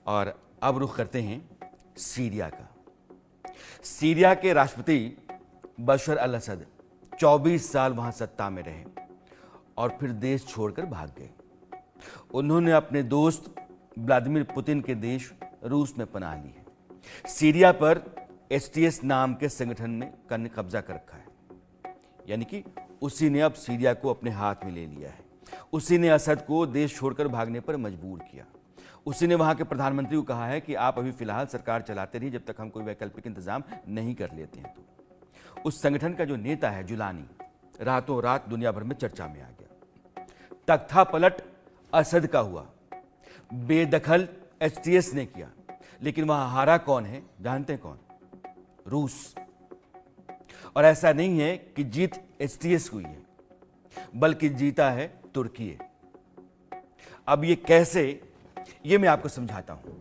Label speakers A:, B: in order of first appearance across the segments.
A: और अब रुख करते हैं सीरिया का। सीरिया के राष्ट्रपति बशर अल असद 24 साल वहां सत्ता में रहे और फिर देश छोड़कर भाग गए। उन्होंने अपने दोस्त व्लादिमीर पुतिन के देश रूस में पनाह ली है। सीरिया पर एचटीएस नाम के संगठन ने कब्जा कर रखा है, यानी कि उसी ने अब सीरिया को अपने हाथ में ले लिया है। उसी ने असद को देश छोड़कर भागने पर मजबूर किया। उसी ने वहां के प्रधानमंत्री को कहा है कि आप अभी फिलहाल सरकार चलाते रहिए जब तक हम कोई वैकल्पिक इंतजाम नहीं कर लेते हैं। तो उस संगठन का जो नेता है जुलानी, रातों रात दुनिया भर में चर्चा में आ गया। तख्ता पलट असद का हुआ, बेदखल एचटीएस ने किया, लेकिन वहां हारा कौन है जानते हैं कौन? रूस। और ऐसा नहीं है कि जीत एचटीएस हुई है, बल्कि जीता है तुर्की। अब ये कैसे, ये मैं आपको समझाता हूं।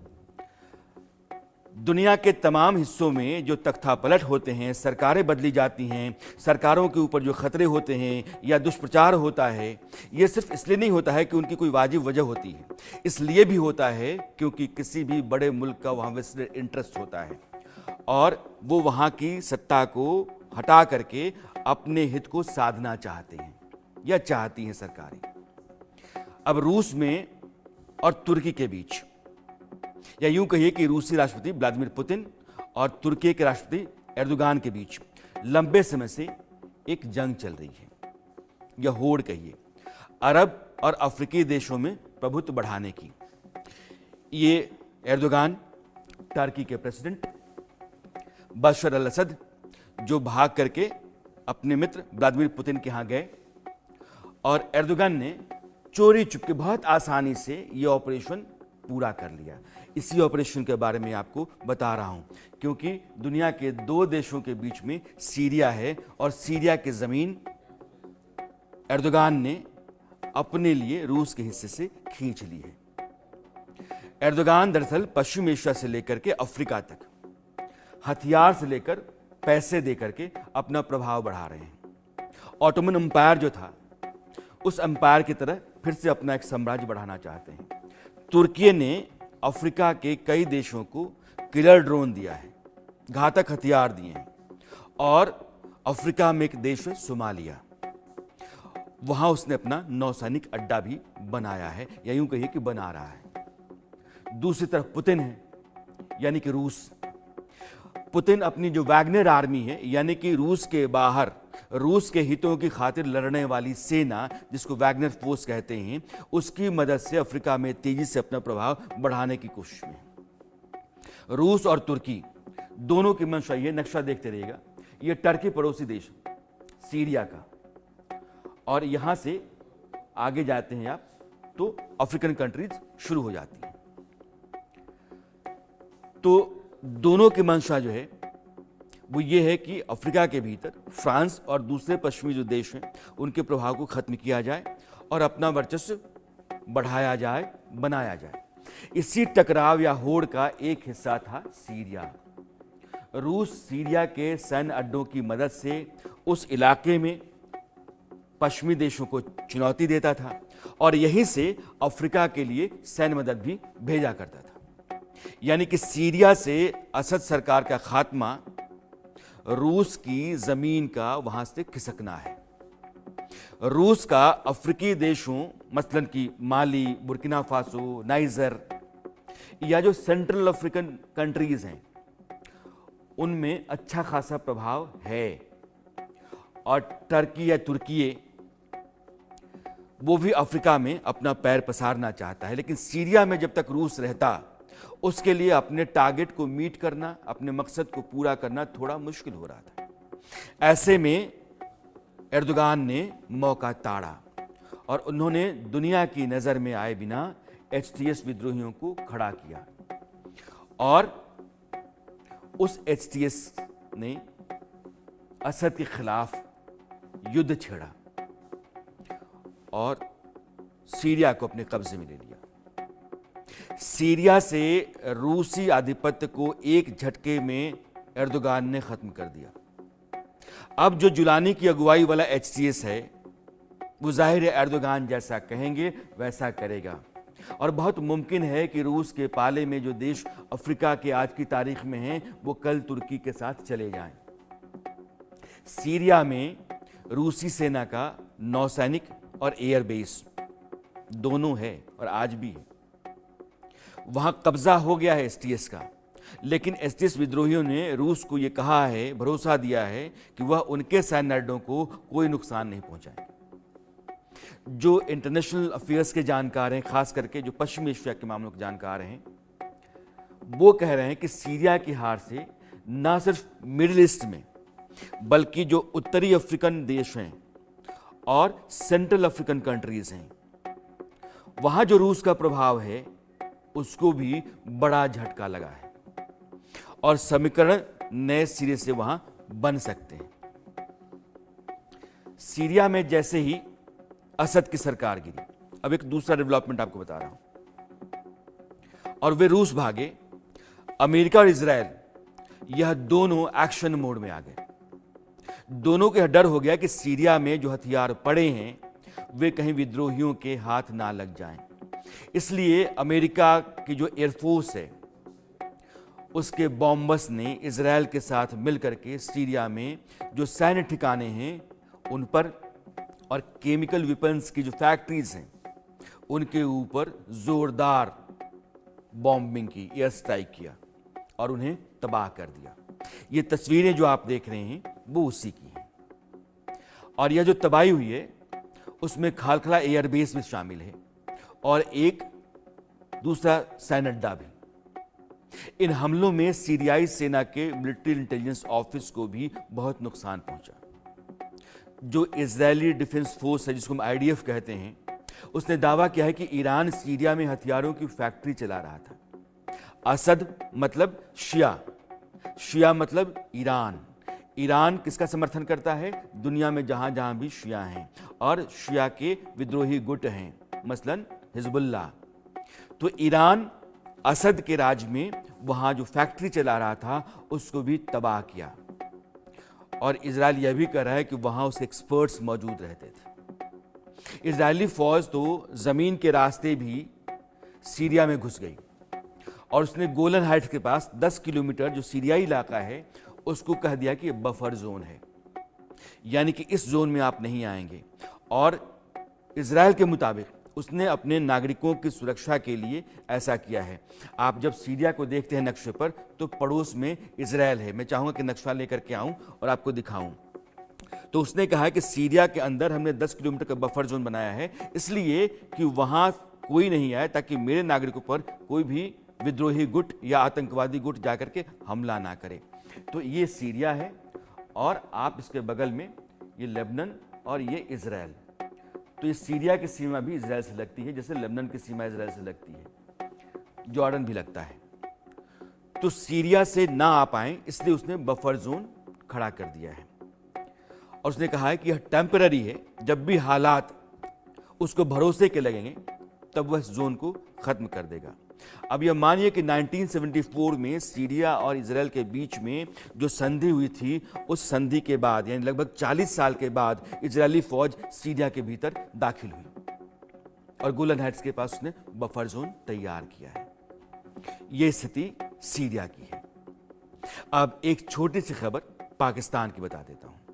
A: दुनिया के तमाम हिस्सों में जो तख्ता पलट होते हैं, सरकारें बदली जाती हैं, सरकारों के ऊपर जो खतरे होते हैं या दुष्प्रचार होता है, ये सिर्फ इसलिए नहीं होता है कि उनकी कोई वाजिब वजह होती है, इसलिए भी होता है क्योंकि किसी भी बड़े मुल्क का वहाँ वेस्टेड इंटरेस्ट होता है और वो वहाँ की सत्ता को हटा करके अपने हित को साधना चाहते हैं या चाहती हैं सरकारें। अब रूस में और तुर्की के बीच, या यूं कहिए कि रूसी राष्ट्रपति व्लादिमीर पुतिन और तुर्की के राष्ट्रपति एर्दोगान के बीच लंबे समय से एक जंग चल रही है, या होड़ कहिए, अरब और अफ्रीकी देशों में प्रभुत्व बढ़ाने की। ये एर्दोगान टर्की के प्रेसिडेंट बशर अल असद, जो भाग करके अपने मित्र व्लादिमीर पुतिन के यहां गए, और एर्दोगान ने चोरी चुपके बहुत आसानी से यह ऑपरेशन पूरा कर लिया। इसी ऑपरेशन के बारे में आपको बता रहा हूं क्योंकि दुनिया के दो देशों के बीच में सीरिया है और सीरिया की जमीन एर्दोगान ने अपने लिए रूस के हिस्से से खींच ली है। एर्दोगान दरअसल पश्चिम एशिया से लेकर के अफ्रीका तक हथियार से लेकर पैसे देकर के अपना प्रभाव बढ़ा रहे हैं। ऑटोमन एम्पायर जो था, उस एम्पायर की तरह फिर से अपना एक साम्राज्य बढ़ाना चाहते हैं। तुर्की ने अफ्रीका के कई देशों को किलर ड्रोन दिया है, घातक हथियार दिए हैं, और अफ्रीका में एक देश है सोमालिया, वहां उसने अपना नौसैनिक अड्डा भी बनाया है, या यूं कहिए कि बना रहा है। दूसरी तरफ पुतिन है, यानी कि रूस। पुतिन अपनी जो वैगनर आर्मी है, यानी कि रूस के बाहर रूस के हितों की खातिर लड़ने वाली सेना, जिसको वैगनर फोर्स कहते हैं, उसकी मदद से अफ्रीका में तेजी से अपना प्रभाव बढ़ाने की कोशिश में। रूस और तुर्की दोनों की मंशा, ये नक्शा देखते रहिएगा, ये टर्की पड़ोसी देश सीरिया का, और यहां से आगे जाते हैं आप तो अफ्रीकन कंट्रीज शुरू हो जाती हैं। तो दोनों की मंशा जो है वो ये है कि अफ्रीका के भीतर फ्रांस और दूसरे पश्चिमी जो देश हैं उनके प्रभाव को खत्म किया जाए और अपना वर्चस्व बढ़ाया जाए, बनाया जाए। इसी टकराव या होड़ का एक हिस्सा था सीरिया। रूस सीरिया के सैन्य अड्डों की मदद से उस इलाके में पश्चिमी देशों को चुनौती देता था और यहीं से अफ्रीका के लिए सैन्य मदद भी भेजा करता था। यानी कि सीरिया से असद सरकार का खात्मा रूस की जमीन का वहां से खिसकना है। रूस का अफ्रीकी देशों मसलन कि माली, बुर्किना फासो, नाइजर, या जो सेंट्रल अफ्रीकन कंट्रीज हैं, उनमें अच्छा खासा प्रभाव है। और टर्की या तुर्की वो भी अफ्रीका में अपना पैर पसारना चाहता है, लेकिन सीरिया में जब तक रूस रहता, उसके लिए अपने टारगेट को मीट करना, अपने मकसद को पूरा करना थोड़ा मुश्किल हो रहा था। ऐसे में एर्दोगान ने मौका ताड़ा और उन्होंने दुनिया की नजर में आए बिना एचटीएस विद्रोहियों को खड़ा किया, और उस एचटीएस ने असद के खिलाफ युद्ध छेड़ा और सीरिया को अपने कब्जे में ले लिया। सीरिया से रूसी आधिपत्य को एक झटके में एर्दोगान ने खत्म कर दिया। अब जो जुलानी की अगुवाई वाला एचटीएस है, वो जाहिर है एर्दोगान जैसा कहेंगे वैसा करेगा। और बहुत मुमकिन है कि रूस के पाले में जो देश अफ्रीका के आज की तारीख में हैं वो कल तुर्की के साथ चले जाएं। सीरिया में रूसी सेना का नौसैनिक और एयरबेस दोनों है और आज भी है। वहां कब्जा हो गया है एसटीएस का, लेकिन एसटीएस विद्रोहियों ने रूस को यह कहा है, भरोसा दिया है कि वह उनके सैन्य अड्डों को कोई नुकसान नहीं पहुंचाएंगे। जो इंटरनेशनल अफेयर्स के जानकार हैं, खास करके जो पश्चिमी एशिया के मामलों के जानकार हैं, वो कह रहे हैं कि सीरिया की हार से न सिर्फ मिडिल ईस्ट में बल्कि जो उत्तरी अफ्रीकन देश हैं और सेंट्रल अफ्रीकन कंट्रीज हैं, वहां जो रूस का प्रभाव है उसको भी बड़ा झटका लगा है और समीकरण नए सिरे से वहां बन सकते हैं। सीरिया में जैसे ही असद की सरकार गिरी, अब एक दूसरा डेवलपमेंट आपको बता रहा हूं, और वे रूस भागे, अमेरिका और इजराइल यह दोनों एक्शन मोड में आ गए। दोनों को डर हो गया कि सीरिया में जो हथियार पड़े हैं वे कहीं विद्रोहियों के हाथ ना लग जाएं। इसलिए अमेरिका की जो एयरफोर्स है उसके बॉम्बर्स ने इजराइल के साथ मिलकर के सीरिया में जो सैन्य ठिकाने हैं उन पर और केमिकल वेपन्स की जो फैक्ट्रीज हैं उनके ऊपर जोरदार बॉम्बिंग की, एयर स्ट्राइक किया और उन्हें तबाह कर दिया। ये तस्वीरें जो आप देख रहे हैं वो उसी की हैं। और यह जो तबाही हुई है उसमें खालखला एयरबेस भी शामिल है और एक दूसरा सैन्य अड्डा भी। इन हमलों में सीरियाई सेना के मिलिट्री इंटेलिजेंस ऑफिस को भी बहुत नुकसान पहुंचा। जो इजरायली डिफेंस फोर्स है, जिसको हम आईडीएफ कहते हैं, उसने दावा किया है कि ईरान सीरिया में हथियारों की फैक्ट्री चला रहा था। असद मतलब शिया, शिया मतलब ईरान। ईरान किसका समर्थन करता है? दुनिया में जहां जहां भी शिया हैं और शिया के विद्रोही गुट हैं, मसलन हिजबुल्लाह। तो ईरान असद के राज में वहां जो फैक्ट्री चला रहा था उसको भी तबाह किया। और इजराइल यह भी कह रहा है कि वहां उसके एक्सपर्ट्स मौजूद रहते थे। इजरायली फौज तो जमीन के रास्ते भी सीरिया में घुस गई और उसने गोलन हाइट्स के पास 10 किलोमीटर जो सीरियाई इलाका है उसको कह दिया कि बफर जोन है, यानी कि इस जोन में आप नहीं आएंगे। और इजराइल के मुताबिक उसने अपने नागरिकों की सुरक्षा के लिए ऐसा किया है। आप जब सीरिया को देखते हैं नक्शे पर तो पड़ोस में इजराइल है। मैं चाहूंगा कि नक्शा लेकर के आऊं और आपको दिखाऊं। तो उसने कहा कि सीरिया के अंदर हमने 10 किलोमीटर का बफर जोन बनाया है इसलिए कि वहां कोई नहीं आए, ताकि मेरे नागरिकों पर कोई भी विद्रोही गुट या आतंकवादी गुट जाकर के हमला ना करे। तो ये सीरिया है और आप इसके बगल में ये लेबनान और ये इजराइल। तो ये सीरिया की सीमा भी इजराइल से लगती है, जैसे लेबनान की सीमा इजराइल से लगती है, जॉर्डन भी लगता है। तो सीरिया से ना आ पाए इसलिए उसने बफर जोन खड़ा कर दिया है और उसने कहा है कि यह टेम्पररी है, जब भी हालात उसको भरोसे के लगेंगे तब वह इस जोन को खत्म कर देगा। अब यह मानिए कि 1974 में सीरिया और इजराइल के बीच में जो संधि हुई थी, उस संधि के बाद यानी लगभग 40 साल के बाद इजरायली फौज सीरिया के भीतर दाखिल हुई और गोलन हाइट्स के पास उसने बफर जोन तैयार किया है। यह स्थिति सीरिया की है। अब एक छोटी सी खबर पाकिस्तान की बता देता हूं।